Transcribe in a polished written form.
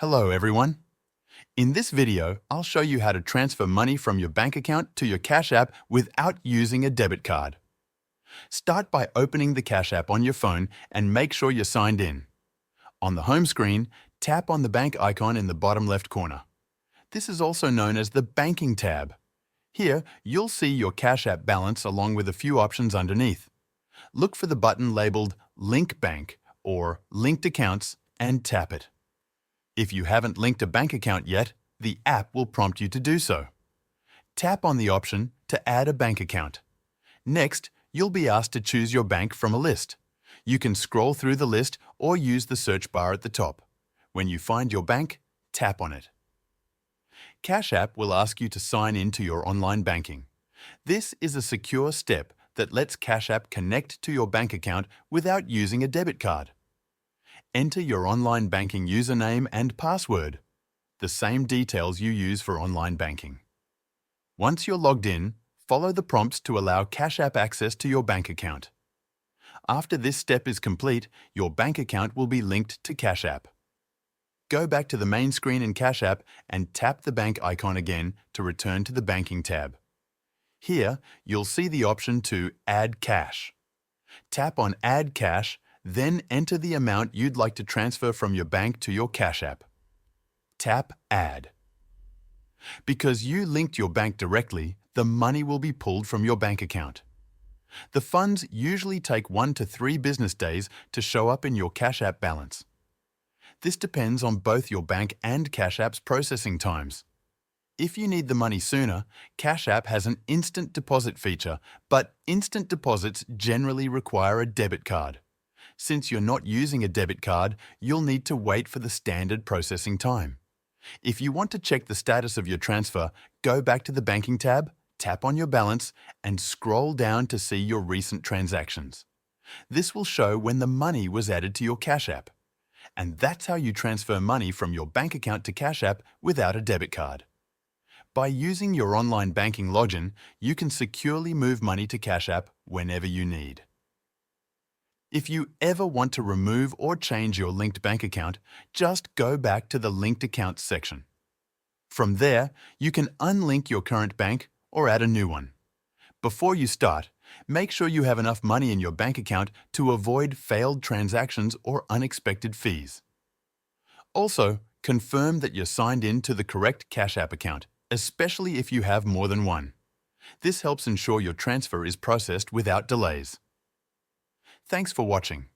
Hello everyone. In this video, I'll show you how to transfer money from your bank account to your Cash App without using a debit card. Start by opening the Cash App on your phone and make sure you're signed in. On the home screen, tap on the bank icon in the bottom left corner. This is also known as the Banking tab. Here, you'll see your Cash App balance along with a few options underneath. Look for the button labeled Link Bank or Linked Accounts and tap it. If you haven't linked a bank account yet, the app will prompt you to do so. Tap on the option to add a bank account. Next, you'll be asked to choose your bank from a list. You can scroll through the list or use the search bar at the top. When you find your bank, tap on it. Cash App will ask you to sign in to your online banking. This is a secure step that lets Cash App connect to your bank account without using a debit card. Enter your online banking username and password, the same details you use for online banking. Once you're logged in, follow the prompts to allow Cash App access to your bank account. After this step is complete, your bank account will be linked to Cash App. Go back to the main screen in Cash App and tap the bank icon again to return to the Banking tab. Here, you'll see the option to Add Cash. Tap on Add Cash, then enter the amount you'd like to transfer from your bank to your Cash App. Tap Add. Because you linked your bank directly, the money will be pulled from your bank account. The funds usually take 1 to 3 business days to show up in your Cash App balance. This depends on both your bank and Cash App's processing times. If you need the money sooner, Cash App has an instant deposit feature, but instant deposits generally require a debit card. Since you're not using a debit card, you'll need to wait for the standard processing time. If you want to check the status of your transfer, go back to the Banking tab, tap on your balance, and scroll down to see your recent transactions. This will show when the money was added to your Cash App. And that's how you transfer money from your bank account to Cash App without a debit card. By using your online banking login, you can securely move money to Cash App whenever you need. If you ever want to remove or change your linked bank account, just go back to the Linked Accounts section. From there, you can unlink your current bank or add a new one. Before you start, make sure you have enough money in your bank account to avoid failed transactions or unexpected fees. Also, confirm that you're signed in to the correct Cash App account, especially if you have more than one. This helps ensure your transfer is processed without delays. Thanks for watching.